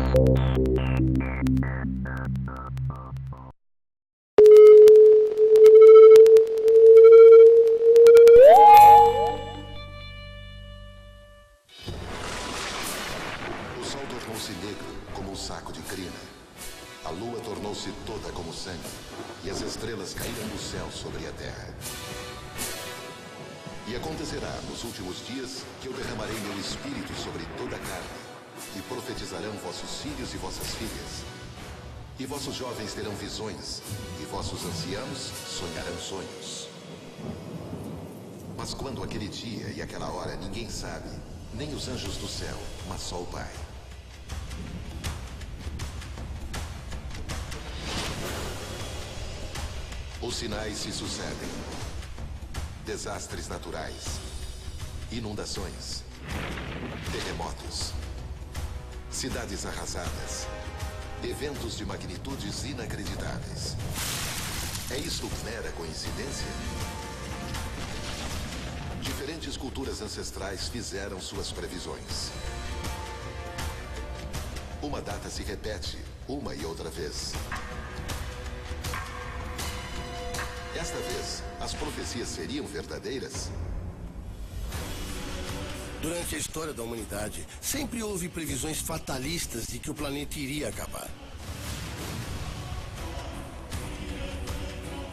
O sol tornou-se negro como um saco de crina. A lua tornou-se toda como sangue, e as estrelas caíram do céu sobre a terra. E acontecerá nos últimos dias que eu derramarei meu espírito sobre toda a carne, e profetizarão vossos filhos e vossas filhas. E vossos jovens terão visões, e vossos anciãos sonharão sonhos. Mas quando aquele dia e aquela hora ninguém sabe, nem os anjos do céu, mas só o Pai. Os sinais se sucedem. Desastres naturais, inundações, terremotos, cidades arrasadas, eventos de magnitudes inacreditáveis. É isto mera coincidência? Diferentes culturas ancestrais fizeram suas previsões. Uma data se repete uma e outra vez. Esta vez, as profecias seriam verdadeiras? Durante a história da humanidade, sempre houve previsões fatalistas de que o planeta iria acabar.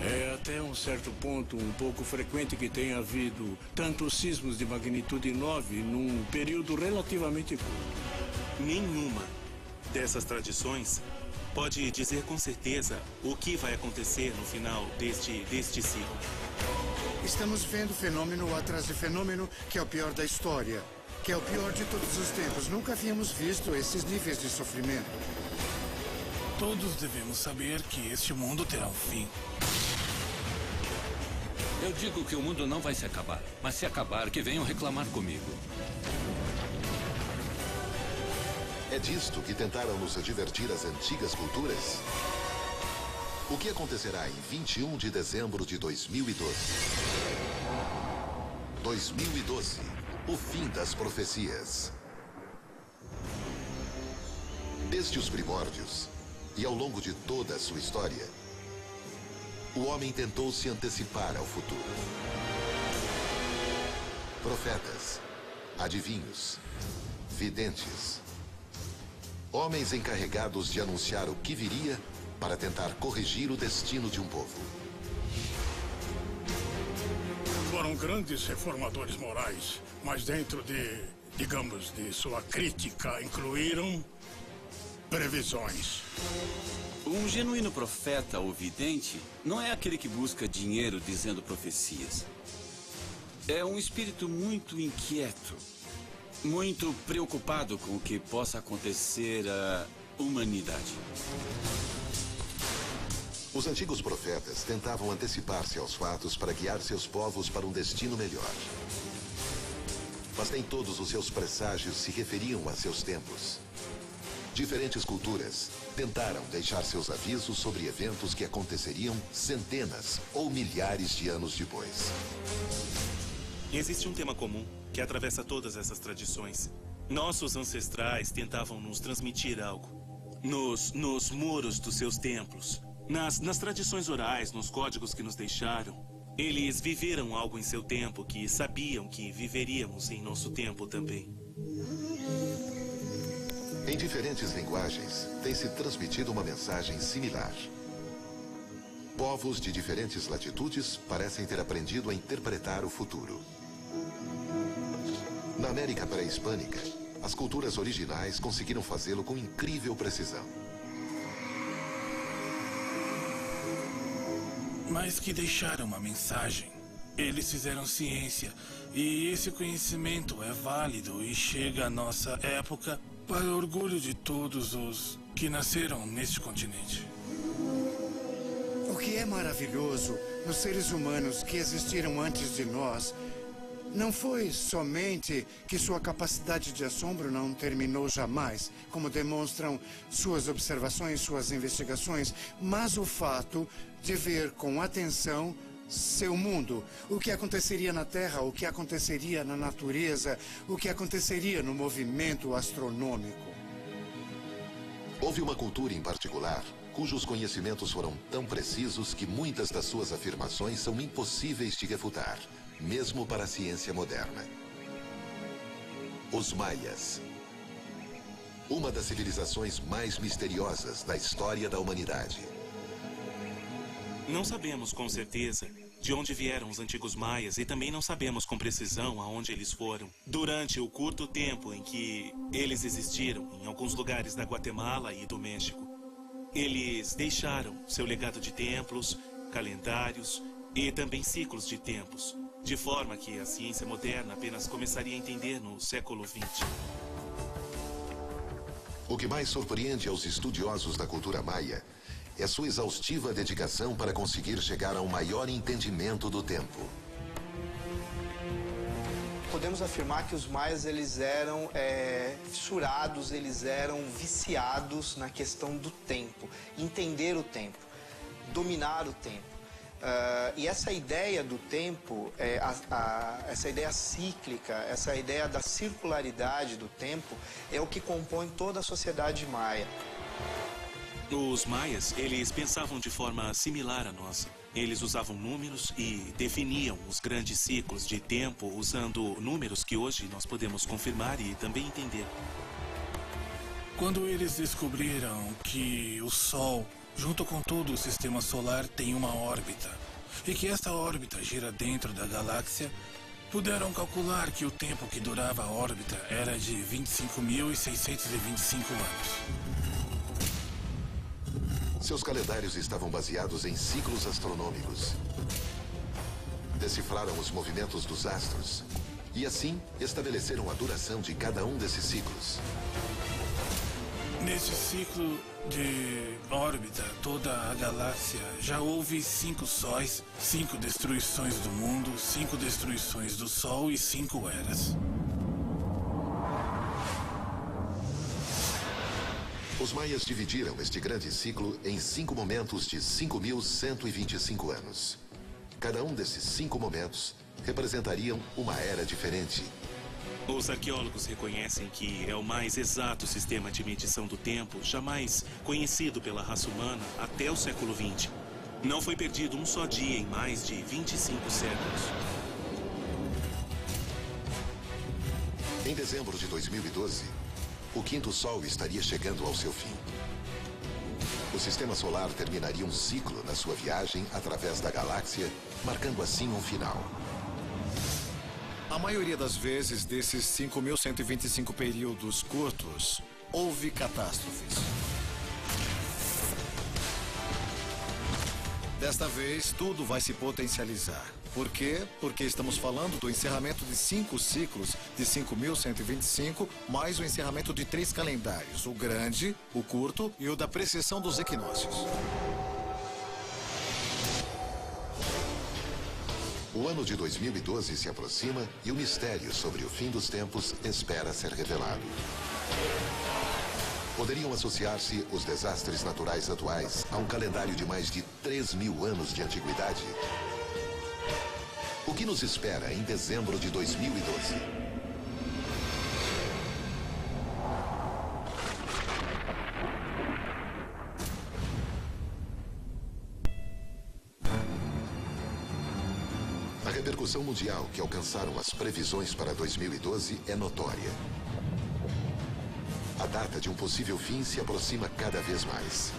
É até um certo ponto um pouco frequente que tenha havido tantos sismos de magnitude 9 num período relativamente curto. Nenhuma dessas tradições pode dizer com certeza o que vai acontecer no final deste ciclo. Estamos vendo fenômeno atrás de fenômeno que é o pior da história, que é o pior de todos os tempos. Nunca havíamos visto esses níveis de sofrimento. Todos devemos saber que este mundo terá um fim. Eu digo que o mundo não vai se acabar, mas se acabar, que venham reclamar comigo. É disto que tentaram nos advertir as antigas culturas? O que acontecerá em 21 de dezembro de 2012? 2012, o fim das profecias. Desde os primórdios, e ao longo de toda a sua história, o homem tentou se antecipar ao futuro. Profetas, adivinhos, videntes, homens encarregados de anunciar o que viria para tentar corrigir o destino de um povo. Foram grandes reformadores morais, mas dentro de sua crítica, incluíram previsões. Um genuíno profeta ou vidente não é aquele que busca dinheiro dizendo profecias. É um espírito muito inquieto, muito preocupado com o que possa acontecer à humanidade. Os antigos profetas tentavam antecipar-se aos fatos para guiar seus povos para um destino melhor. Mas nem todos os seus presságios se referiam a seus tempos. Diferentes culturas tentaram deixar seus avisos sobre eventos que aconteceriam centenas ou milhares de anos depois. Existe um tema comum que atravessa todas essas tradições. Nossos ancestrais tentavam nos transmitir algo. Nos muros dos seus templos, nas tradições orais, nos códigos que nos deixaram. Eles viveram algo em seu tempo que sabiam que viveríamos em nosso tempo também. Em diferentes linguagens, tem-se transmitido uma mensagem similar. Povos de diferentes latitudes parecem ter aprendido a interpretar o futuro. Na América pré-hispânica, as culturas originais conseguiram fazê-lo com incrível precisão. Mas que deixaram uma mensagem. Eles fizeram ciência, e esse conhecimento é válido e chega à nossa época para o orgulho de todos os que nasceram neste continente. O que é maravilhoso nos seres humanos que existiram antes de nós não foi somente que sua capacidade de assombro não terminou jamais, como demonstram suas observações, suas investigações, mas o fato de ver com atenção seu mundo, o que aconteceria na Terra, o que aconteceria na natureza, o que aconteceria no movimento astronômico. Houve uma cultura em particular cujos conhecimentos foram tão precisos que muitas das suas afirmações são impossíveis de refutar, mesmo para a ciência moderna. Os Maias. Uma das civilizações mais misteriosas da história da humanidade. Não sabemos com certeza de onde vieram os antigos maias e também não sabemos com precisão aonde eles foram. Durante o curto tempo em que eles existiram em alguns lugares da Guatemala e do México, eles deixaram seu legado de templos, calendários e também ciclos de tempos, de forma que a ciência moderna apenas começaria a entender no século XX. O que mais surpreende aos estudiosos da cultura maia é sua exaustiva dedicação para conseguir chegar a um maior entendimento do tempo. Podemos afirmar que os maias eles eram fissurados, eles eram viciados na questão do tempo, entender o tempo, dominar o tempo. E essa ideia do tempo, essa ideia cíclica, essa ideia da circularidade do tempo é o que compõe toda a sociedade maia. Os maias, eles pensavam de forma similar à nossa. Eles usavam números e definiam os grandes ciclos de tempo usando números que hoje nós podemos confirmar e também entender. Quando eles descobriram que o Sol, junto com todo o sistema solar, tem uma órbita, e que essa órbita gira dentro da galáxia, puderam calcular que o tempo que durava a órbita era de 25.625 anos. Seus calendários estavam baseados em ciclos astronômicos. Decifraram os movimentos dos astros e, assim, estabeleceram a duração de cada um desses ciclos. Nesse ciclo de órbita, toda a galáxia, já houve 5 sóis, 5 destruições do mundo, 5 destruições do Sol e 5 eras. Os maias dividiram este grande ciclo em 5 momentos de 5.125 anos. Cada um desses 5 momentos representariam uma era diferente. Os arqueólogos reconhecem que é o mais exato sistema de medição do tempo jamais conhecido pela raça humana até o século XX. Não foi perdido um só dia em mais de 25 séculos. Em dezembro de 2012, o quinto Sol estaria chegando ao seu fim. O sistema solar terminaria um ciclo na sua viagem através da galáxia, marcando assim um final. A maioria das vezes, desses 5.125 períodos curtos, houve catástrofes. Desta vez, tudo vai se potencializar. Por quê? Porque estamos falando do encerramento de 5 ciclos de 5.125, mais o encerramento de 3 calendários, o grande, o curto e o da precessão dos equinócios. O ano de 2012 se aproxima e o mistério sobre o fim dos tempos espera ser revelado. Poderiam associar-se os desastres naturais atuais a um calendário de mais de 3.000 anos de antiguidade? O que nos espera em dezembro de 2012? A repercussão mundial que alcançaram as previsões para 2012 é notória. A data de um possível fim se aproxima cada vez mais.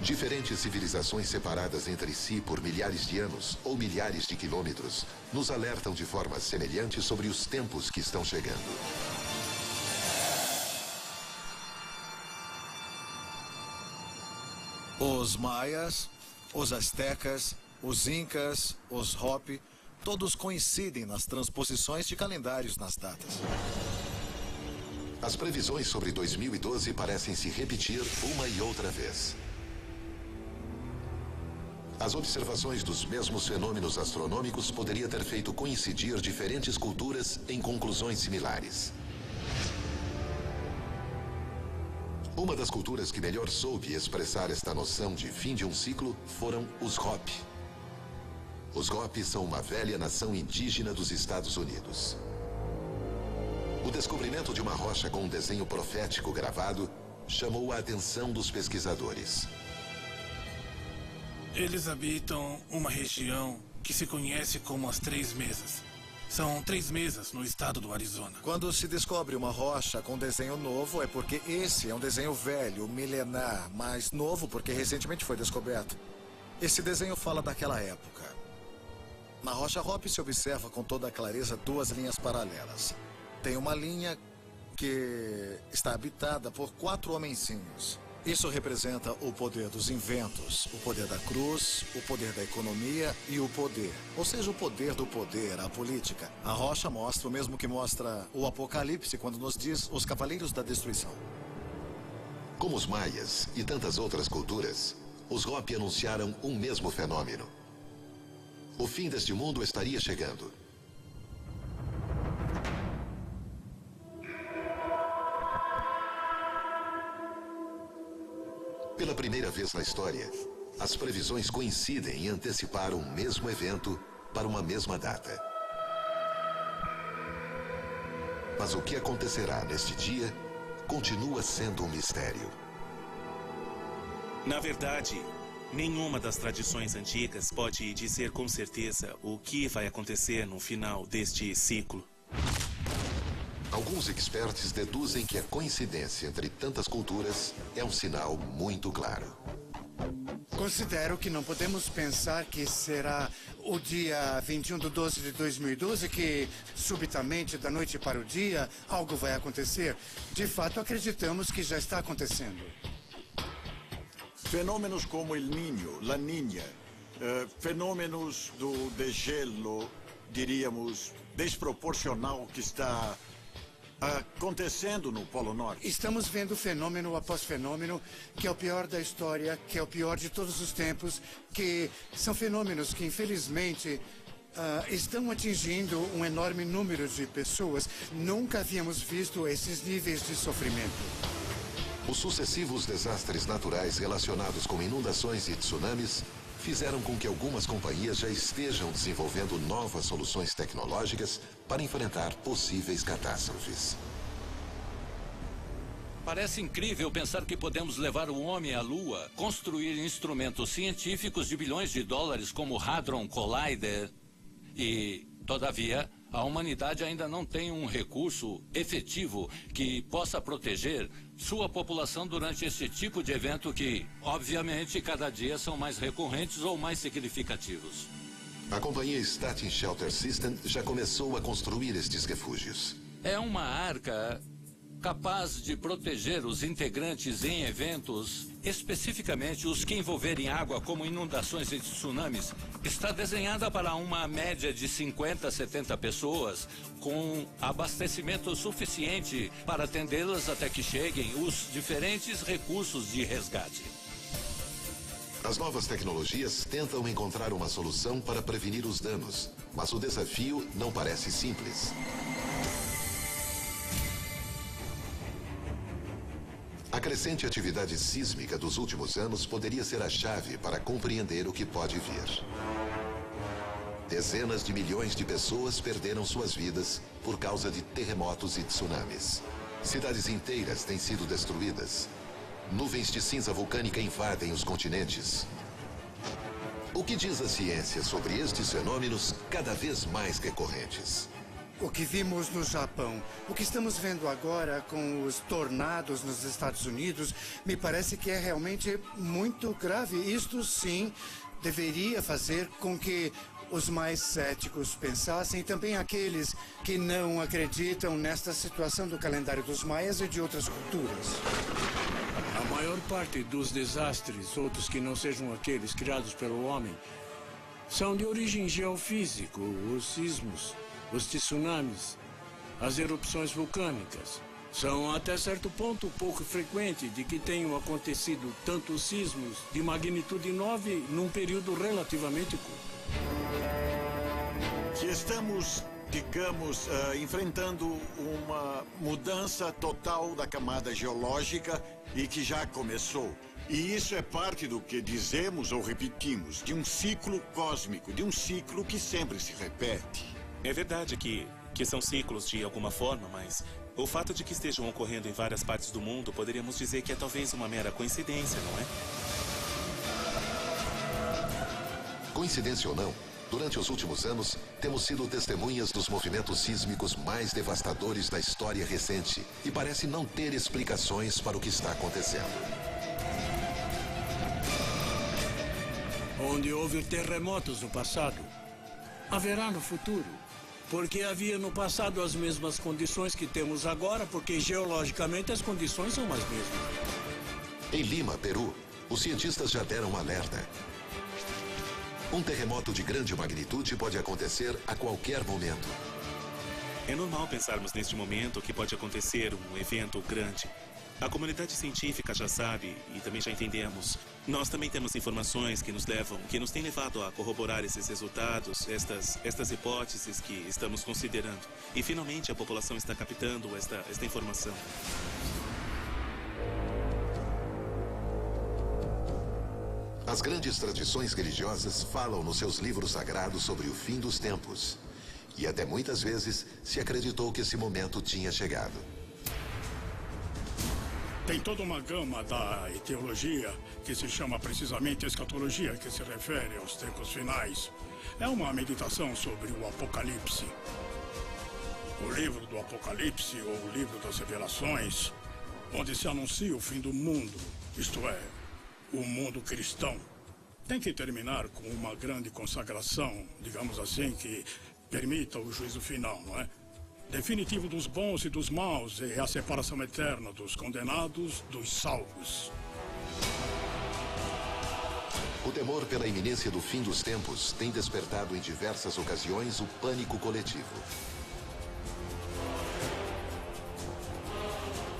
Diferentes civilizações separadas entre si por milhares de anos ou milhares de quilômetros nos alertam de forma semelhante sobre os tempos que estão chegando. Os maias, os astecas, os incas, os hopi, todos coincidem nas transposições de calendários nas datas. As previsões sobre 2012 parecem se repetir uma e outra vez. As observações dos mesmos fenômenos astronômicos poderiam ter feito coincidir diferentes culturas em conclusões similares. Uma das culturas que melhor soube expressar esta noção de fim de um ciclo foram os Hopi. Os Hopi são uma velha nação indígena dos Estados Unidos. O descobrimento de uma rocha com um desenho profético gravado chamou a atenção dos pesquisadores. Eles habitam uma região que se conhece como as Três Mesas. São 3 mesas no estado do Arizona. Quando se descobre uma rocha com desenho novo, é porque esse é um desenho velho, milenar, mas novo porque recentemente foi descoberto. Esse desenho fala daquela época. Na rocha Hope se observa com toda a clareza 2 linhas paralelas. Tem uma linha que está habitada por 4 homenzinhos. Isso representa o poder dos inventos, o poder da cruz, o poder da economia e o poder. Ou seja, o poder do poder, a política. A rocha mostra o mesmo que mostra o Apocalipse quando nos diz os Cavaleiros da Destruição. Como os maias e tantas outras culturas, os Hopi anunciaram um mesmo fenômeno. O fim deste mundo estaria chegando. Pela primeira vez na história, as previsões coincidem em antecipar um mesmo evento para uma mesma data. Mas o que acontecerá neste dia continua sendo um mistério. Na verdade, nenhuma das tradições antigas pode dizer com certeza o que vai acontecer no final deste ciclo. Alguns expertos deduzem que a coincidência entre tantas culturas é um sinal muito claro. Considero que não podemos pensar que será o dia 21/12/2012 que, subitamente, da noite para o dia, algo vai acontecer. De fato, acreditamos que já está acontecendo. Fenômenos como El Niño, La Niña, fenômenos do degelo, diríamos, desproporcional que está acontecendo no Polo Norte. Estamos vendo fenômeno após fenômeno, que é o pior da história, que é o pior de todos os tempos, que são fenômenos que, infelizmente, estão atingindo um enorme número de pessoas. Nunca havíamos visto esses níveis de sofrimento. Os sucessivos desastres naturais relacionados com inundações e tsunamis fizeram com que algumas companhias já estejam desenvolvendo novas soluções tecnológicas para enfrentar possíveis catástrofes. Parece incrível pensar que podemos levar o homem à Lua, construir instrumentos científicos de bilhões de dólares como o Hadron Collider. E, todavia, a humanidade ainda não tem um recurso efetivo que possa proteger sua população durante esse tipo de evento que, obviamente, cada dia são mais recorrentes ou mais significativos. A companhia Statin Shelter System já começou a construir estes refúgios. É uma arca capaz de proteger os integrantes em eventos, especificamente os que envolverem água, como inundações e tsunamis. Está desenhada para uma média de 50 a 70 pessoas, com abastecimento suficiente para atendê-las até que cheguem os diferentes recursos de resgate. As novas tecnologias tentam encontrar uma solução para prevenir os danos, mas o desafio não parece simples. A crescente atividade sísmica dos últimos anos poderia ser a chave para compreender o que pode vir. Dezenas de milhões de pessoas perderam suas vidas por causa de terremotos e tsunamis. Cidades inteiras têm sido destruídas. Nuvens de cinza vulcânica invadem os continentes. O que diz a ciência sobre estes fenômenos cada vez mais recorrentes? O que vimos no Japão, o que estamos vendo agora com os tornados nos Estados Unidos, me parece que é realmente muito grave. Isto, sim, deveria fazer com que os mais céticos pensassem, e também aqueles que não acreditam nesta situação do calendário dos maias e de outras culturas. A maior parte dos desastres, outros que não sejam aqueles criados pelo homem, são de origem geofísica, os sismos, os tsunamis, as erupções vulcânicas. São até certo ponto pouco frequente de que tenham acontecido tantos sismos de magnitude 9 num período relativamente curto. Que estamos, digamos, enfrentando uma mudança total da camada geológica e que já começou. E isso é parte do que dizemos ou repetimos, de um ciclo cósmico, de um ciclo que sempre se repete. É verdade que que são ciclos de alguma forma, mas o fato de que estejam ocorrendo em várias partes do mundo, poderíamos dizer que é talvez uma mera coincidência, não é? Coincidência ou não, durante os últimos anos, temos sido testemunhas dos movimentos sísmicos mais devastadores da história recente e parece não ter explicações para o que está acontecendo. Onde houve terremotos no passado, haverá no futuro. Porque havia no passado as mesmas condições que temos agora, porque geologicamente as condições são as mesmas. Em Lima, Peru, os cientistas já deram um alerta. Um terremoto de grande magnitude pode acontecer a qualquer momento. É normal pensarmos neste momento que pode acontecer um evento grande. A comunidade científica já sabe e também já entendemos. Nós também temos informações que nos têm levado a corroborar esses resultados, estas hipóteses que estamos considerando. E finalmente a população está captando esta informação. As grandes tradições religiosas falam nos seus livros sagrados sobre o fim dos tempos. E até muitas vezes se acreditou que esse momento tinha chegado. Tem toda uma gama da teologia que se chama precisamente escatologia, que se refere aos tempos finais. É uma meditação sobre o Apocalipse. O livro do Apocalipse, ou o livro das Revelações, onde se anuncia o fim do mundo, isto é, o mundo cristão. Tem que terminar com uma grande consagração, digamos assim, que permita o juízo final, não é? Definitivo dos bons e dos maus e a separação eterna dos condenados dos salvos. O temor pela iminência do fim dos tempos tem despertado em diversas ocasiões o pânico coletivo.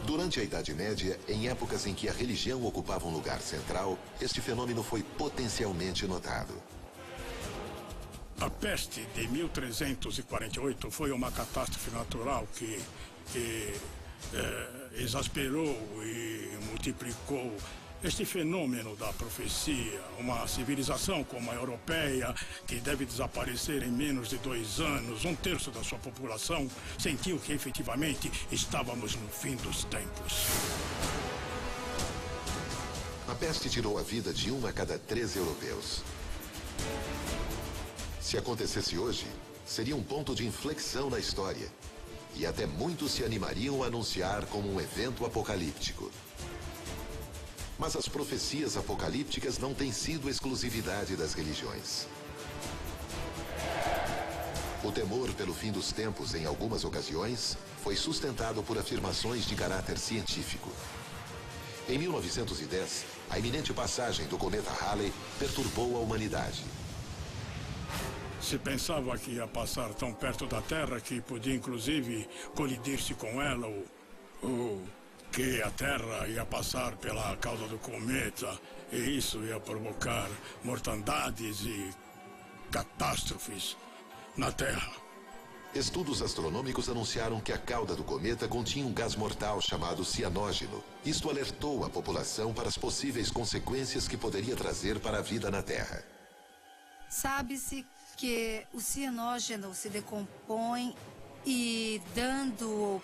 Durante a Idade Média, em épocas em que a religião ocupava um lugar central, este fenômeno foi potencialmente notado. A peste de 1348 foi uma catástrofe natural que exasperou e multiplicou este fenômeno da profecia. Uma civilização como a europeia, que deve desaparecer em menos de 2 anos, 1/3 da sua população, sentiu que efetivamente estávamos no fim dos tempos. A peste tirou a vida de 1 a cada 3 europeus. Se acontecesse hoje, seria um ponto de inflexão na história. E até muitos se animariam a anunciar como um evento apocalíptico. Mas as profecias apocalípticas não têm sido exclusividade das religiões. O temor pelo fim dos tempos, em algumas ocasiões, foi sustentado por afirmações de caráter científico. Em 1910, a iminente passagem do cometa Halley perturbou a humanidade. Se pensava que ia passar tão perto da Terra que podia inclusive colidir-se com ela, ou que a Terra ia passar pela cauda do cometa e isso ia provocar mortandades e catástrofes na Terra. Estudos astronômicos anunciaram que a cauda do cometa continha um gás mortal chamado cianógeno. Isto alertou a população para as possíveis consequências que poderia trazer para a vida na Terra. Sabe-se que o cianógeno se decompõe e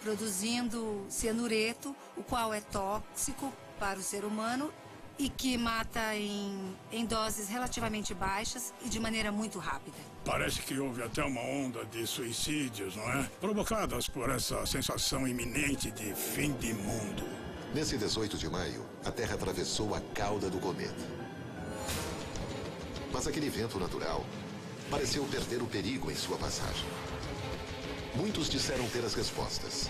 produzindo cianureto, o qual é tóxico para o ser humano e que mata em doses relativamente baixas e de maneira muito rápida. Parece que houve até uma onda de suicídios, não é? Provocadas por essa sensação iminente de fim de mundo. Nesse 18 de maio, a Terra atravessou a cauda do cometa. Mas aquele evento natural pareceu perder o perigo em sua passagem. Muitos disseram ter as respostas.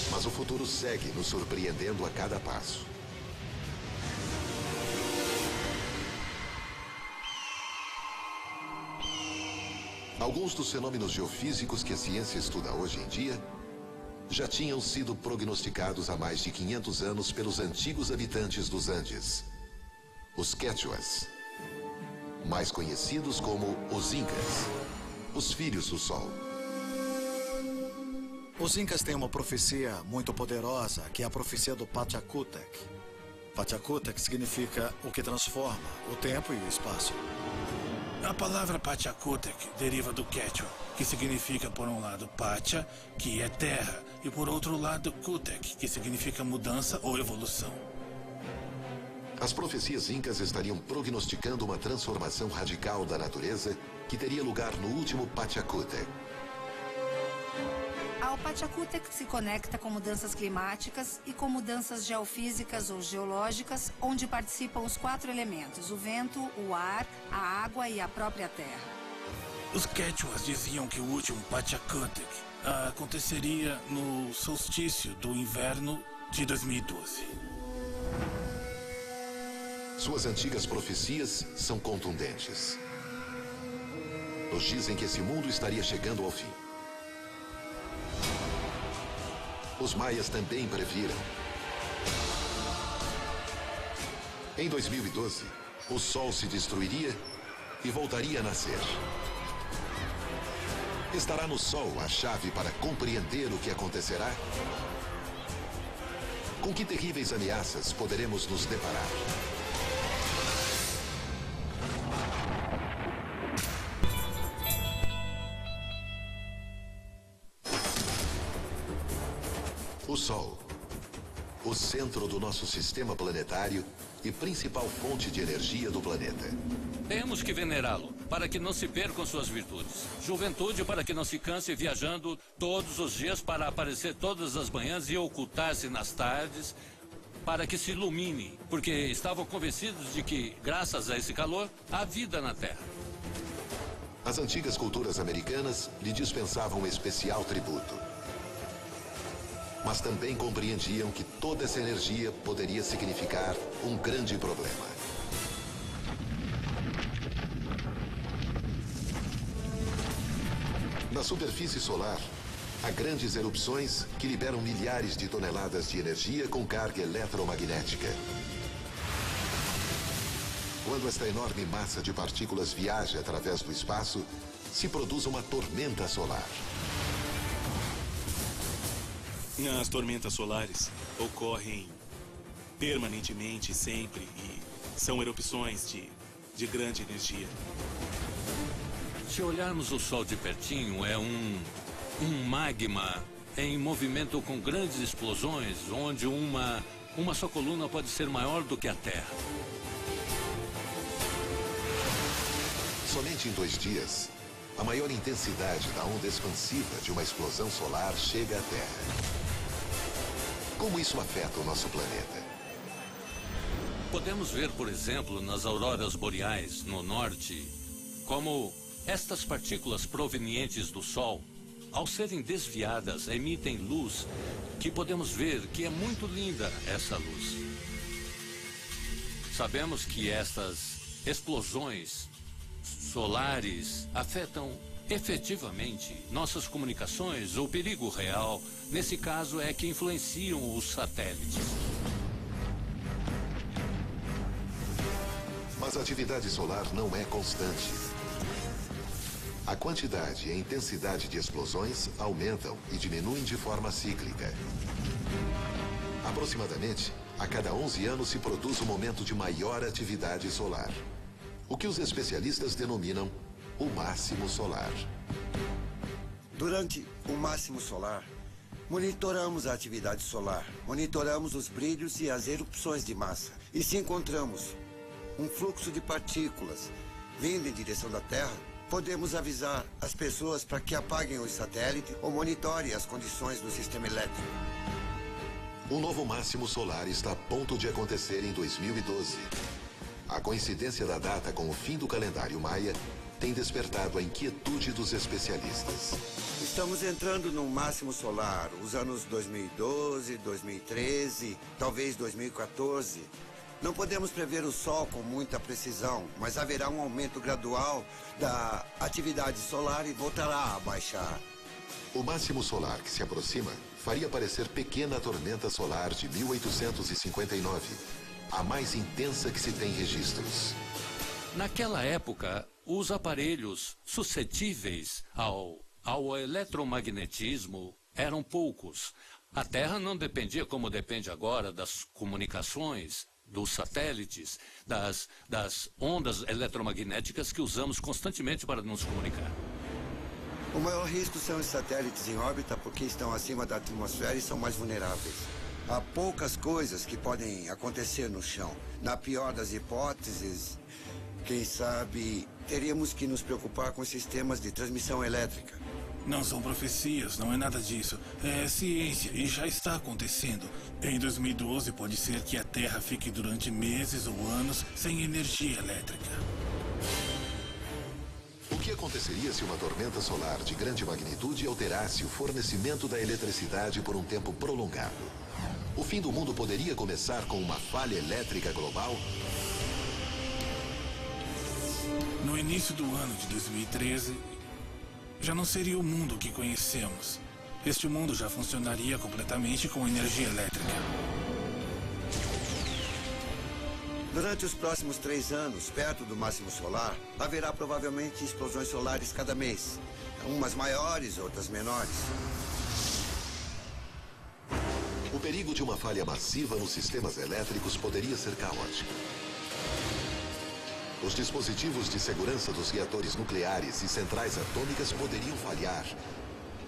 Mas o futuro segue nos surpreendendo a cada passo. Alguns dos fenômenos geofísicos que a ciência estuda hoje em dia já tinham sido prognosticados há mais de 500 anos pelos antigos habitantes dos Andes, os Quechuas, mais conhecidos como os Incas, os filhos do Sol. Os Incas têm uma profecia muito poderosa, que é a profecia do Pachacútec. Pachacútec significa o que transforma o tempo e o espaço. A palavra Pachacútec deriva do Quechua, que significa, por um lado, Pacha, que é terra, e por outro lado, Cútec, que significa mudança ou evolução. As profecias incas estariam prognosticando uma transformação radical da natureza que teria lugar no último Pachacútec. Ao Pachacútec se conecta com mudanças climáticas e com mudanças geofísicas ou geológicas, onde participam os 4 elementos: o vento, o ar, a água e a própria terra. Os Quechuas diziam que o último Pachacútec aconteceria no solstício do inverno de 2012. Suas antigas profecias são contundentes. Nos dizem que esse mundo estaria chegando ao fim. Os maias também previram. Em 2012, o Sol se destruiria e voltaria a nascer. Estará no Sol a chave para compreender o que acontecerá? Com que terríveis ameaças poderemos nos deparar? O Sol, o centro do nosso sistema planetário e principal fonte de energia do planeta. Temos que venerá-lo, para que não se percam suas virtudes. Juventude, para que não se canse viajando todos os dias para aparecer todas as manhãs e ocultar-se nas tardes, para que se ilumine, porque estavam convencidos de que, graças a esse calor, há vida na Terra. As antigas culturas americanas lhe dispensavam um especial tributo. Mas também compreendiam que toda essa energia poderia significar um grande problema. Na superfície solar, há grandes erupções que liberam milhares de toneladas de energia com carga eletromagnética. Quando esta enorme massa de partículas viaja através do espaço, se produz uma tormenta solar. As tormentas solares ocorrem permanentemente, sempre, e são erupções de grande energia. Se olharmos o Sol de pertinho, é um magma em movimento com grandes explosões, onde uma só coluna pode ser maior do que a Terra. Somente em 2 dias, a maior intensidade da onda expansiva de uma explosão solar chega à Terra. Como isso afeta o nosso planeta? Podemos ver, por exemplo, nas auroras boreais, no norte, como estas partículas provenientes do Sol, ao serem desviadas, emitem luz que podemos ver que é muito linda essa luz. Sabemos que estas explosões solares afetam efetivamente nossas comunicações. O perigo real, nesse caso, é que influenciam os satélites. Mas a atividade solar não é constante. A quantidade e a intensidade de explosões aumentam e diminuem de forma cíclica. Aproximadamente, a cada 11 anos se produz um momento de maior atividade solar, o que os especialistas denominam o máximo solar. Durante o máximo solar, monitoramos a atividade solar, monitoramos os brilhos e as erupções de massa. E se encontramos um fluxo de partículas vindo em direção da Terra, podemos avisar as pessoas para que apaguem os satélites ou monitorem as condições do sistema elétrico. O novo máximo solar está a ponto de acontecer em 2012. A coincidência da data com o fim do calendário maia tem despertado a inquietude dos especialistas. Estamos entrando no máximo solar, os anos 2012, 2013, talvez 2014. Não podemos prever o Sol com muita precisão, mas haverá um aumento gradual da atividade solar e voltará a baixar. O máximo solar que se aproxima faria parecer pequena tormenta solar de 1859, a mais intensa que se tem registros. Naquela época, os aparelhos suscetíveis ao eletromagnetismo eram poucos. A Terra não dependia, como depende agora, das comunicações, dos satélites, das ondas eletromagnéticas que usamos constantemente para nos comunicar. O maior risco são os satélites em órbita porque estão acima da atmosfera e são mais vulneráveis. Há poucas coisas que podem acontecer no chão. Na pior das hipóteses, quem sabe teríamos que nos preocupar com sistemas de transmissão elétrica. Não são profecias, não é nada disso. É ciência e já está acontecendo. Em 2012 pode ser que a Terra fique durante meses ou anos sem energia elétrica. O que aconteceria se uma tormenta solar de grande magnitude alterasse o fornecimento da eletricidade por um tempo prolongado? O fim do mundo poderia começar com uma falha elétrica global? No início do ano de 2013, já não seria o mundo que conhecemos. Este mundo já funcionaria completamente com energia elétrica. Durante os próximos 3 anos, perto do máximo solar, haverá provavelmente explosões solares cada mês. Umas maiores, outras menores. O perigo de uma falha massiva nos sistemas elétricos poderia ser caótico. Os dispositivos de segurança dos reatores nucleares e centrais atômicas poderiam falhar.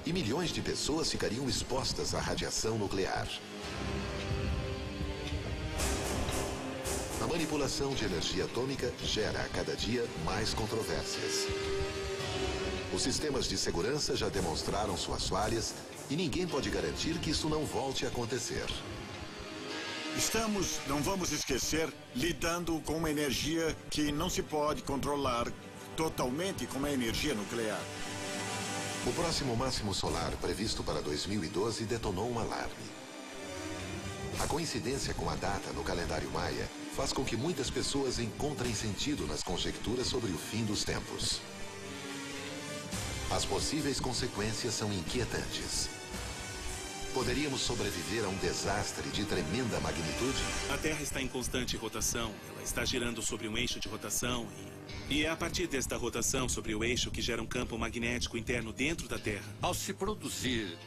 E milhões de pessoas ficariam expostas à radiação nuclear. A manipulação de energia atômica gera a cada dia mais controvérsias. Os sistemas de segurança já demonstraram suas falhas e ninguém pode garantir que isso não volte a acontecer. Estamos, não vamos esquecer, lidando com uma energia que não se pode controlar totalmente como a energia nuclear. O próximo máximo solar, previsto para 2012, detonou um alarme. A coincidência com a data no calendário maia faz com que muitas pessoas encontrem sentido nas conjecturas sobre o fim dos tempos. As possíveis consequências são inquietantes. Poderíamos sobreviver a um desastre de tremenda magnitude? A Terra está em constante rotação. Ela está girando sobre um eixo de rotação e é a partir desta rotação sobre o eixo que gera um campo magnético interno dentro da Terra. Ao se produzir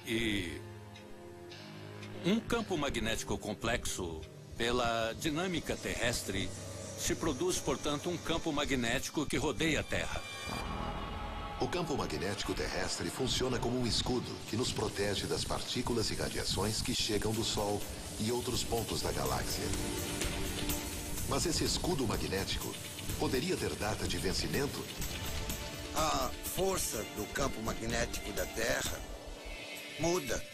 um campo magnético complexo pela dinâmica terrestre, se produz, portanto, um campo magnético que rodeia a Terra. O campo magnético terrestre funciona como um escudo que nos protege das partículas e radiações que chegam do Sol e outros pontos da galáxia. Mas esse escudo magnético poderia ter data de vencimento? A força do campo magnético da Terra muda.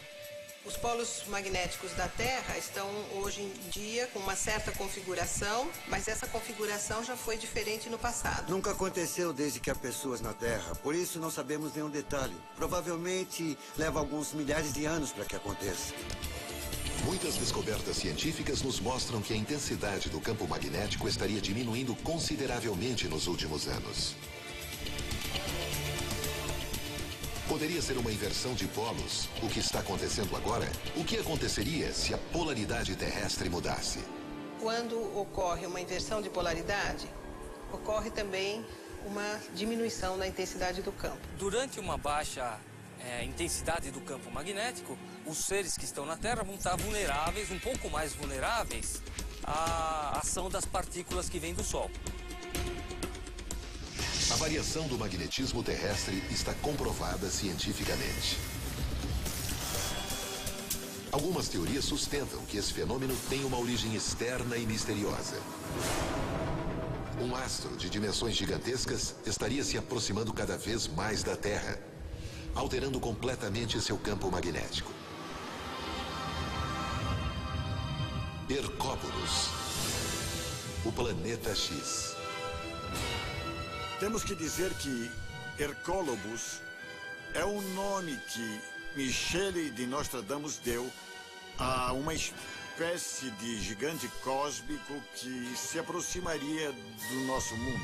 Os polos magnéticos da Terra estão hoje em dia com uma certa configuração, mas essa configuração já foi diferente no passado. Nunca aconteceu desde que há pessoas na Terra, por isso não sabemos nenhum detalhe. Provavelmente leva alguns milhares de anos para que aconteça. Muitas descobertas científicas nos mostram que a intensidade do campo magnético estaria diminuindo consideravelmente nos últimos anos. Poderia ser uma inversão de polos, o que está acontecendo agora? O que aconteceria se a polaridade terrestre mudasse? Quando ocorre uma inversão de polaridade, ocorre também uma diminuição na intensidade do campo. Durante uma baixa intensidade do campo magnético, os seres que estão na Terra vão estar vulneráveis, um pouco mais vulneráveis à ação das partículas que vêm do Sol. A variação do magnetismo terrestre está comprovada cientificamente. Algumas teorias sustentam que esse fenômeno tem uma origem externa e misteriosa. Um astro de dimensões gigantescas estaria se aproximando cada vez mais da Terra, alterando completamente seu campo magnético. Hercóbulos, o planeta X. Temos que dizer que Hercólobus é o nome que Michele de Nostradamus deu a uma espécie de gigante cósmico que se aproximaria do nosso mundo.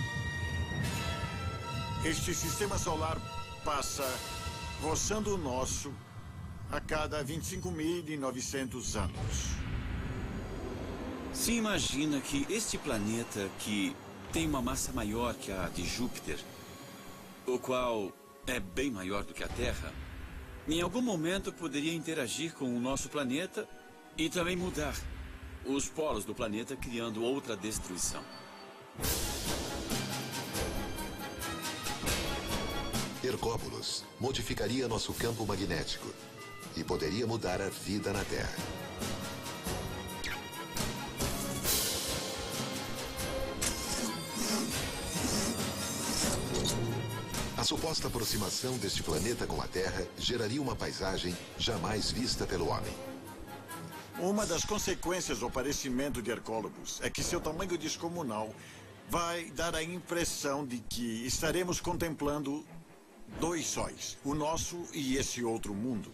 Este sistema solar passa roçando o nosso a cada 25.900 anos. Se imagina que este planeta que tem uma massa maior que a de Júpiter, o qual é bem maior do que a Terra, em algum momento poderia interagir com o nosso planeta e também mudar. os polos do planeta, criando outra destruição. Hercóbulos modificaria nosso campo magnético e poderia mudar a vida na Terra. A suposta aproximação deste planeta com a Terra geraria uma paisagem jamais vista pelo homem. Uma das consequências do aparecimento de Hercólobos é que seu tamanho descomunal vai dar a impressão de que estaremos contemplando dois sóis, o nosso e esse outro mundo.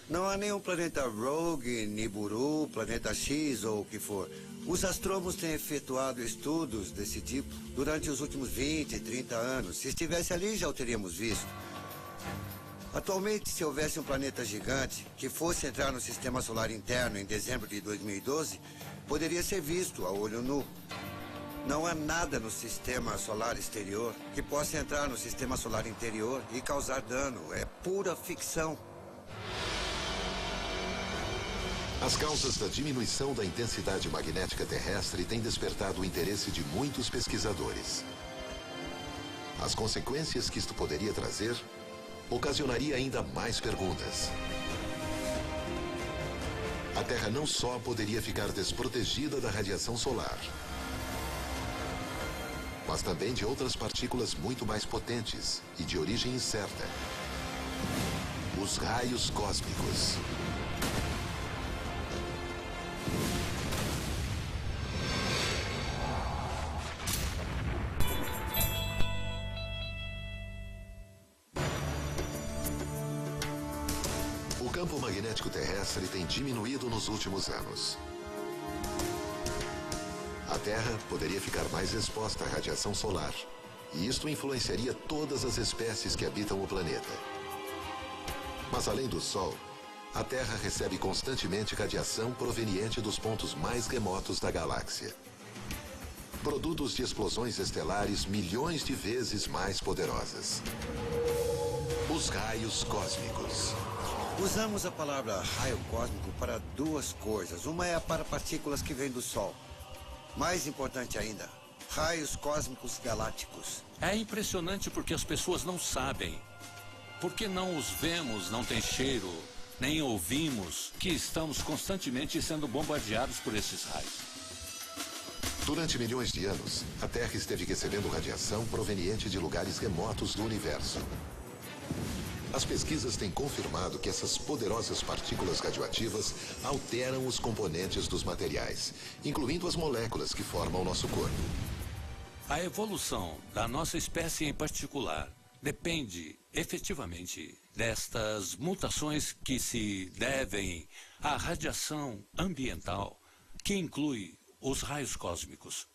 Não há nenhum planeta Rogue, Nibiru, Planeta X ou o que for. Os astrônomos têm efetuado estudos desse tipo durante os últimos 20, 30 anos. Se estivesse ali, já o teríamos visto. Atualmente, se houvesse um planeta gigante que fosse entrar no sistema solar interno em dezembro de 2012, poderia ser visto a olho nu. Não há nada no sistema solar exterior que possa entrar no sistema solar interior e causar dano. É pura ficção. As causas da diminuição da intensidade magnética terrestre têm despertado o interesse de muitos pesquisadores. As consequências que isto poderia trazer ocasionaria ainda mais perguntas. A Terra não só poderia ficar desprotegida da radiação solar, mas também de outras partículas muito mais potentes e de origem incerta. Os raios cósmicos. O campo magnético terrestre tem diminuído nos últimos anos. A Terra poderia ficar mais exposta à radiação solar, e isto influenciaria todas as espécies que habitam o planeta. Mas além do Sol, a Terra recebe constantemente radiação proveniente dos pontos mais remotos da galáxia. Produtos de explosões estelares milhões de vezes mais poderosas. Os raios cósmicos. Usamos a palavra raio cósmico para duas coisas. Uma é para partículas que vêm do Sol. Mais importante ainda, raios cósmicos galácticos. É impressionante porque as pessoas não sabem. Porque não os vemos, não tem cheiro, nem ouvimos que estamos constantemente sendo bombardeados por esses raios. Durante milhões de anos, a Terra esteve recebendo radiação proveniente de lugares remotos do universo. As pesquisas têm confirmado que essas poderosas partículas radioativas alteram os componentes dos materiais, incluindo as moléculas que formam o nosso corpo. A evolução da nossa espécie em particular depende, efetivamente, destas mutações que se devem à radiação ambiental, que inclui os raios cósmicos.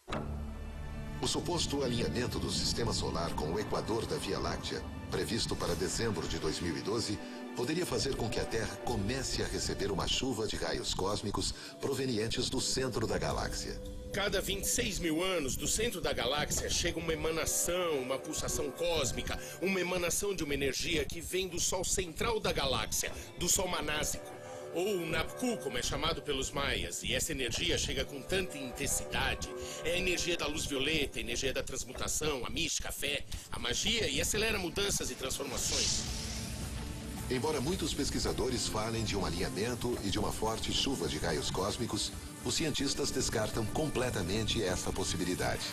O suposto alinhamento do sistema solar com o equador da Via Láctea, previsto para dezembro de 2012, poderia fazer com que a Terra comece a receber uma chuva de raios cósmicos provenientes do centro da galáxia. Cada 26 mil anos, do centro da galáxia, chega uma emanação, uma pulsação cósmica, uma emanação de uma energia que vem do Sol central da galáxia, do Sol manásico, ou Nabku, como é chamado pelos maias, e essa energia chega com tanta intensidade. É a energia da luz violeta, a energia da transmutação, a mística, a fé, a magia, e acelera mudanças e transformações. Embora muitos pesquisadores falem de um alinhamento e de uma forte chuva de raios cósmicos, os cientistas descartam completamente essa possibilidade.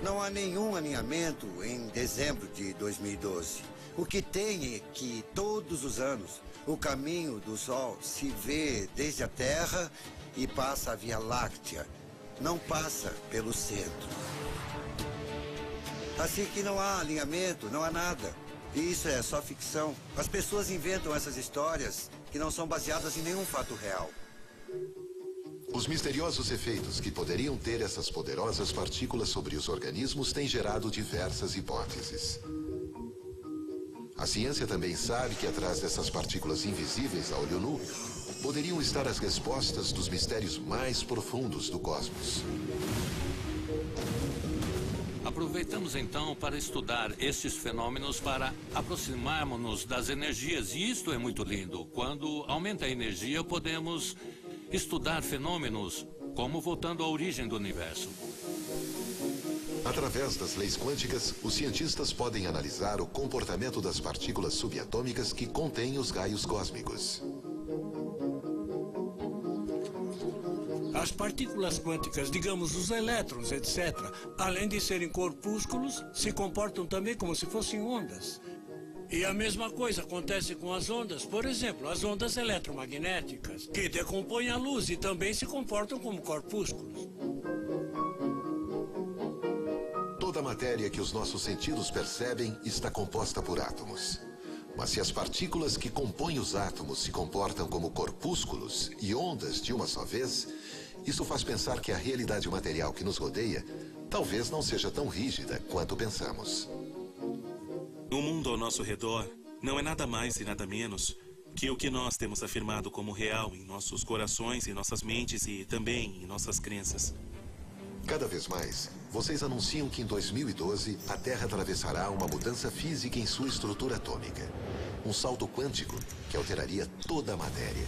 Não há nenhum alinhamento em dezembro de 2012. O que tem é que todos os anos o caminho do Sol se vê desde a Terra e passa a Via Láctea. Não passa pelo centro. Assim que não há alinhamento, não há nada. E isso é só ficção. As pessoas inventam essas histórias que não são baseadas em nenhum fato real. Os misteriosos efeitos que poderiam ter essas poderosas partículas sobre os organismos têm gerado diversas hipóteses. A ciência também sabe que atrás dessas partículas invisíveis a olho nu, poderiam estar as respostas dos mistérios mais profundos do cosmos. A Aproveitamos então para estudar estes fenômenos para aproximarmos-nos das energias. E isto é muito lindo. Quando aumenta a energia, podemos estudar fenômenos como voltando à origem do universo. Através das leis quânticas, os cientistas podem analisar o comportamento das partículas subatômicas que contêm os raios cósmicos. As partículas quânticas, digamos os elétrons, etc., além de serem corpúsculos, se comportam também como se fossem ondas. E a mesma coisa acontece com as ondas. Por exemplo, as ondas eletromagnéticas, que decompõem a luz e também se comportam como corpúsculos. Toda a matéria que os nossos sentidos percebem está composta por átomos. Mas se as partículas que compõem os átomos se comportam como corpúsculos e ondas de uma só vez, isso faz pensar que a realidade material que nos rodeia talvez não seja tão rígida quanto pensamos. O mundo ao nosso redor não é nada mais e nada menos que o que nós temos afirmado como real em nossos corações, em nossas mentes e também em nossas crenças. Cada vez mais, vocês anunciam que em 2012 a Terra atravessará uma mudança física em sua estrutura atômica. Um salto quântico que alteraria toda a matéria.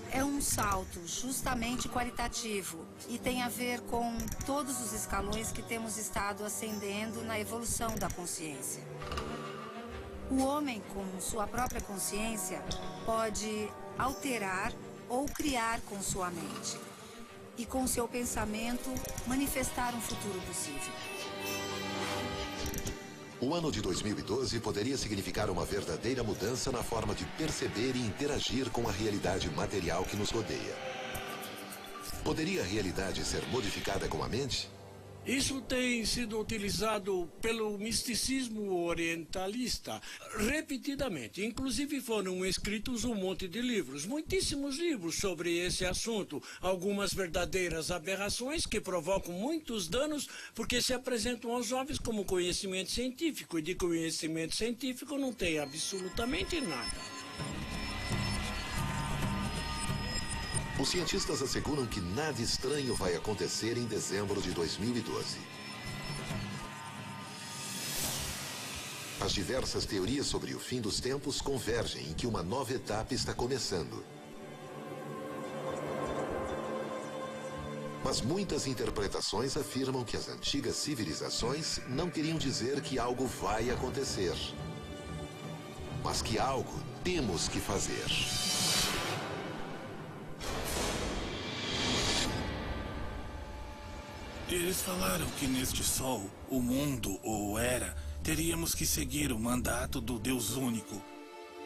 É um salto justamente qualitativo e tem a ver com todos os escalões que temos estado ascendendo na evolução da consciência. O homem, com sua própria consciência, pode alterar ou criar com sua mente. E com seu pensamento, manifestar um futuro possível. O ano de 2012 poderia significar uma verdadeira mudança na forma de perceber e interagir com a realidade material que nos rodeia. Poderia a realidade ser modificada com a mente? Isso tem sido utilizado pelo misticismo orientalista repetidamente. Inclusive foram escritos um monte de livros, muitíssimos livros sobre esse assunto. Algumas verdadeiras aberrações que provocam muitos danos porque se apresentam aos jovens como conhecimento científico. E de conhecimento científico não tem absolutamente nada. Os cientistas asseguram que nada estranho vai acontecer em dezembro de 2012. As diversas teorias sobre o fim dos tempos convergem em que uma nova etapa está começando. Mas muitas interpretações afirmam que as antigas civilizações não queriam dizer que algo vai acontecer, mas que algo temos que fazer. Eles falaram que neste sol, o mundo, ou era, teríamos que seguir o mandato do Deus único.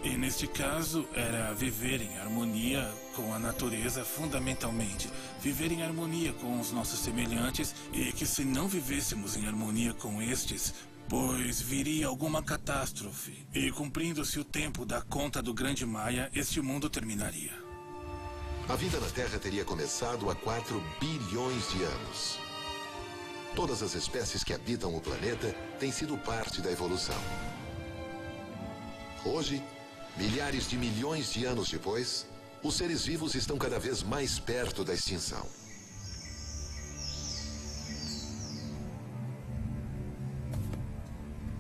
E neste caso, era viver em harmonia com a natureza fundamentalmente. Viver em harmonia com os nossos semelhantes e que se não vivêssemos em harmonia com estes, pois viria alguma catástrofe. E cumprindo-se o tempo da conta do Grande Maia, este mundo terminaria. A vida na Terra teria começado há 4 bilhões de anos. Todas as espécies que habitam o planeta têm sido parte da evolução. Hoje, milhares de milhões de anos depois, os seres vivos estão cada vez mais perto da extinção.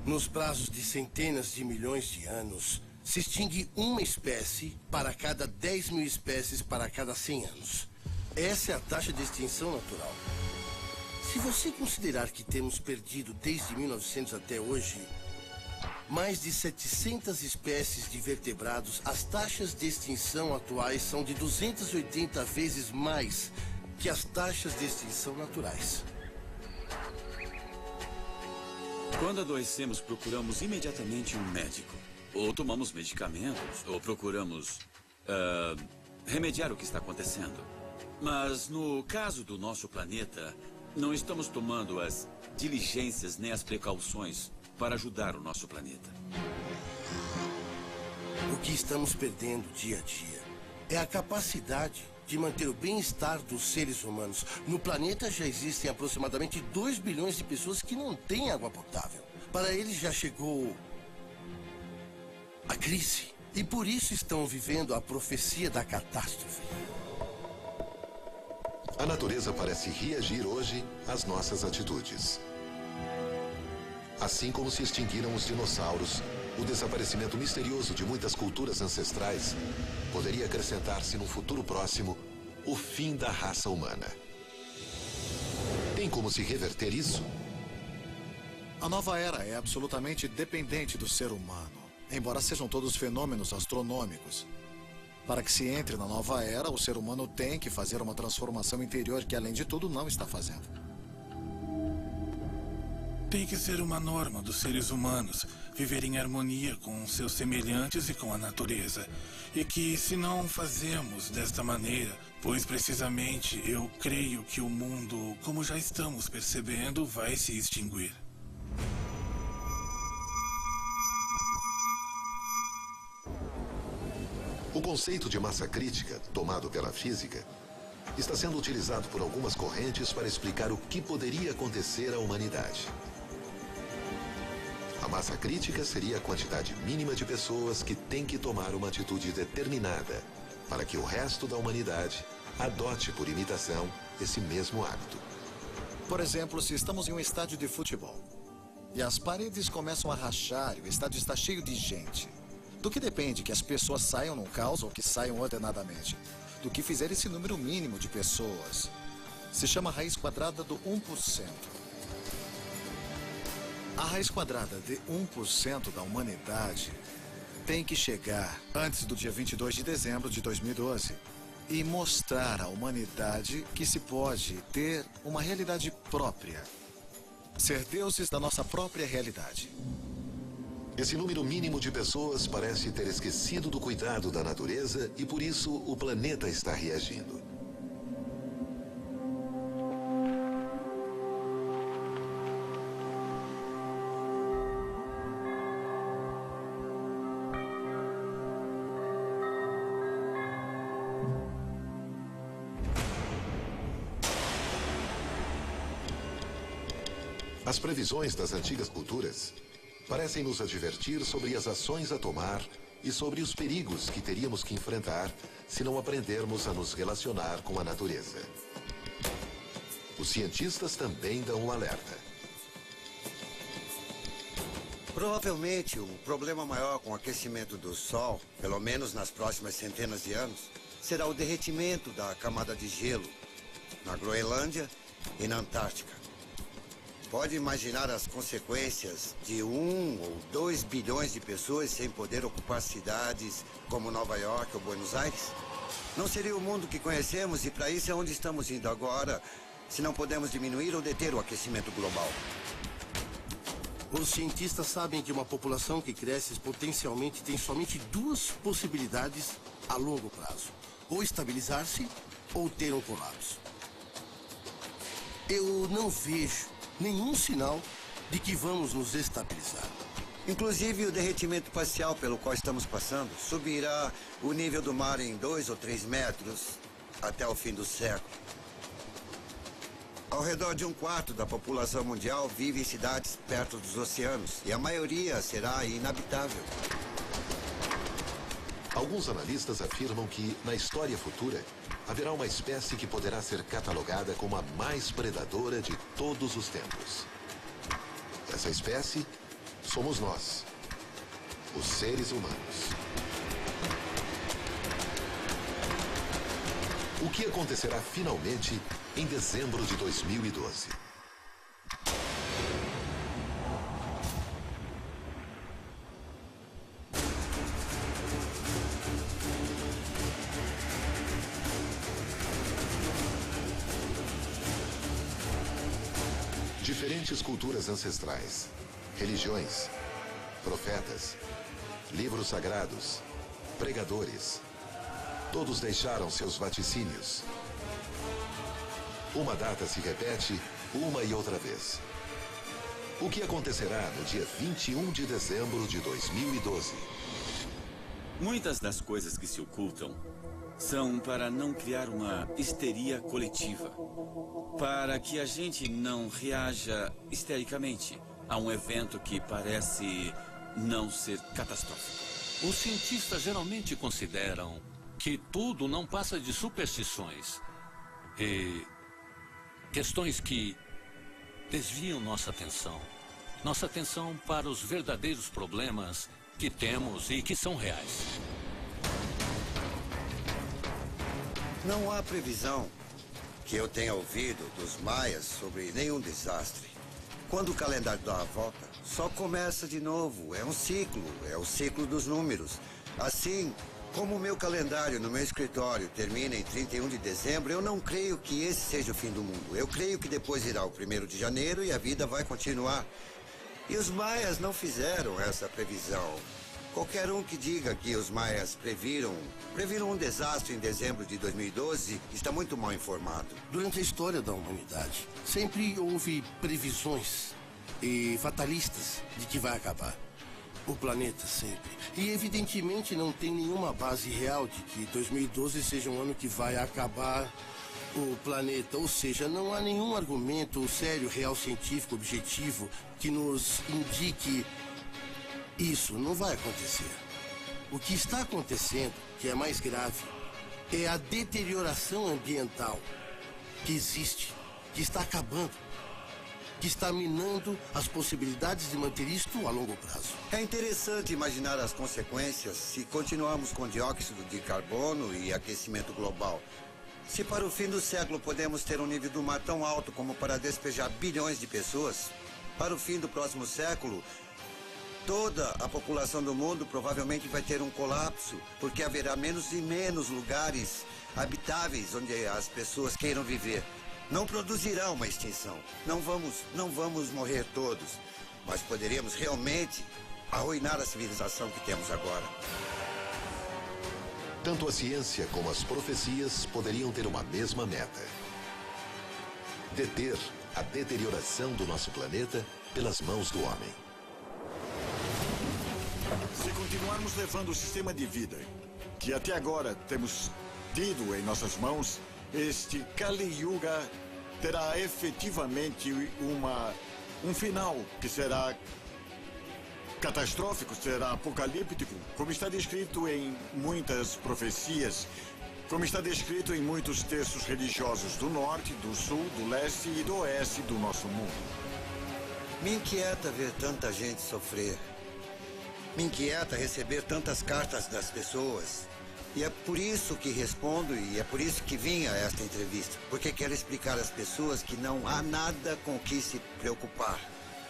Nos prazos de centenas de milhões de anos, se extingue uma espécie para cada 10 mil espécies para cada 100 anos. Essa é a taxa de extinção natural. Se você considerar que temos perdido desde 1900 até hoje mais de 700 espécies de vertebrados, as taxas de extinção atuais são de 280 vezes mais que as taxas de extinção naturais. Quando adoecemos, procuramos imediatamente um médico. Ou tomamos medicamentos, ou procuramos remediar o que está acontecendo. Mas no caso do nosso planeta, não estamos tomando as diligências nem as precauções para ajudar o nosso planeta. O que estamos perdendo dia a dia é a capacidade de manter o bem-estar dos seres humanos. No planeta já existem aproximadamente 2 bilhões de pessoas que não têm água potável. Para eles já chegou a crise. E por isso estão vivendo a profecia da catástrofe. A natureza parece reagir hoje às nossas atitudes. Assim como se extinguiram os dinossauros, o desaparecimento misterioso de muitas culturas ancestrais poderia acrescentar-se num futuro próximo o fim da raça humana. Tem como se reverter isso? A nova era é absolutamente dependente do ser humano, embora sejam todos fenômenos astronômicos. Para que se entre na nova era, o ser humano tem que fazer uma transformação interior que, além de tudo, não está fazendo. Tem que ser uma norma dos seres humanos viver em harmonia com seus semelhantes e com a natureza. E que, se não fazemos desta maneira, pois precisamente eu creio que o mundo, como já estamos percebendo, vai se extinguir. O conceito de massa crítica, tomado pela física, está sendo utilizado por algumas correntes para explicar o que poderia acontecer à humanidade. A massa crítica seria a quantidade mínima de pessoas que tem que tomar uma atitude determinada para que o resto da humanidade adote por imitação esse mesmo hábito. Por exemplo, se estamos em um estádio de futebol e as paredes começam a rachar e o estádio está cheio de gente, do que depende que as pessoas saiam num caos ou que saiam ordenadamente? Do que fizer esse número mínimo de pessoas. Se chama raiz quadrada do 1%. A raiz quadrada de 1% da humanidade tem que chegar antes do dia 22 de dezembro de 2012 e mostrar à humanidade que se pode ter uma realidade própria. Ser deuses da nossa própria realidade. Esse número mínimo de pessoas parece ter esquecido do cuidado da natureza e por isso o planeta está reagindo. As previsões das antigas culturas parecem nos advertir sobre as ações a tomar e sobre os perigos que teríamos que enfrentar se não aprendermos a nos relacionar com a natureza. Os cientistas também dão um alerta. Provavelmente, o problema maior com o aquecimento do Sol, pelo menos nas próximas centenas de anos, será o derretimento da camada de gelo na Groenlândia e na Antártica. Pode imaginar as consequências de 1 ou 2 bilhões de pessoas sem poder ocupar cidades como Nova York ou Buenos Aires? Não seria o mundo que conhecemos e para isso é onde estamos indo agora, se não podemos diminuir ou deter o aquecimento global. Os cientistas sabem que uma população que cresce exponencialmente tem somente 2 possibilidades a longo prazo. Ou estabilizar-se ou ter um colapso. Eu não vejo nenhum sinal de que vamos nos estabilizar. Inclusive, o derretimento parcial pelo qual estamos passando subirá o nível do mar em 2 ou 3 metros até o fim do século. Ao redor de 1/4 da população mundial vive em cidades perto dos oceanos e a maioria será inabitável. Alguns analistas afirmam que, na história futura, haverá uma espécie que poderá ser catalogada como a mais predadora de todos os tempos. Essa espécie somos nós, os seres humanos. O que acontecerá finalmente em dezembro de 2012? Diferentes culturas ancestrais, religiões, profetas, livros sagrados, pregadores, todos deixaram seus vaticínios. Uma data se repete uma e outra vez. O que acontecerá no dia 21 de dezembro de 2012? Muitas das coisas que se ocultam são para não criar uma histeria coletiva. Para que a gente não reaja histericamente a um evento que parece não ser catastrófico. Os cientistas geralmente consideram que tudo não passa de superstições e questões que desviam nossa atenção nossa atenção para os verdadeiros problemas que temos e que são reais. Não há previsão que eu tenha ouvido dos maias sobre nenhum desastre. Quando o calendário dá a volta, só começa de novo. É um ciclo, é o ciclo dos números. Assim como o meu calendário no meu escritório termina em 31 de dezembro, eu não creio que esse seja o fim do mundo. Eu creio que depois irá o 1º de janeiro e a vida vai continuar. E os maias não fizeram essa previsão. Qualquer um que diga que os maias previram um desastre em dezembro de 2012 está muito mal informado. Durante a história da humanidade, sempre houve previsões e fatalistas de que vai acabar. O planeta sempre. E evidentemente não tem nenhuma base real de que 2012 seja um ano que vai acabar o planeta. Ou seja, não há nenhum argumento sério, real, científico, objetivo que nos indique isso. Não vai acontecer. O que está acontecendo, que é mais grave, é a deterioração ambiental que existe, que está acabando, que está minando as possibilidades de manter isto a longo prazo. É interessante imaginar as consequências se continuarmos com dióxido de carbono e aquecimento global. Se para o fim do século podemos ter um nível do mar tão alto como para despejar bilhões de pessoas, para o fim do próximo século, toda a população do mundo provavelmente vai ter um colapso, porque haverá menos e menos lugares habitáveis onde as pessoas queiram viver. Não produzirá uma extinção. Não vamos morrer todos, mas poderíamos realmente arruinar a civilização que temos agora. Tanto a ciência como as profecias poderiam ter uma mesma meta: deter a deterioração do nosso planeta pelas mãos do homem. Se continuarmos levando o sistema de vida que até agora temos tido em nossas mãos, este Kali Yuga terá efetivamente um final que será catastrófico, será apocalíptico, como está descrito em muitas profecias, como está descrito em muitos textos religiosos do norte, do sul, do leste e do oeste do nosso mundo. Me inquieta ver tanta gente sofrer. Me inquieta receber tantas cartas das pessoas. E é por isso que respondo e é por isso que vim a esta entrevista. Porque quero explicar às pessoas que não há nada com o que se preocupar.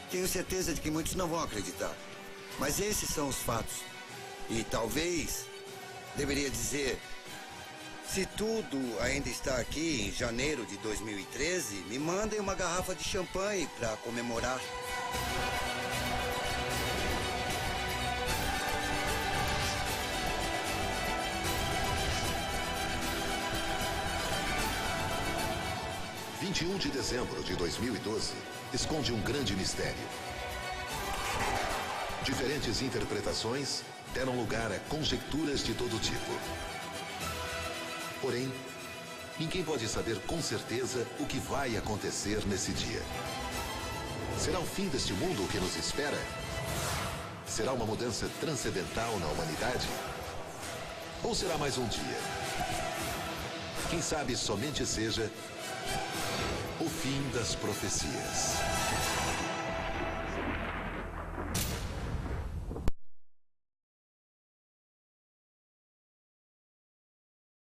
Tenho certeza de que muitos não vão acreditar. Mas esses são os fatos. E talvez deveria dizer: se tudo ainda está aqui em janeiro de 2013, me mandem uma garrafa de champanhe para comemorar. – 21 de dezembro de 2012 esconde um grande mistério. Diferentes interpretações deram lugar a conjecturas de todo tipo. Porém, ninguém pode saber com certeza o que vai acontecer nesse dia. Será o fim deste mundo o que nos espera? Será uma mudança transcendental na humanidade? Ou será mais um dia? Quem sabe somente seja o fim das profecias.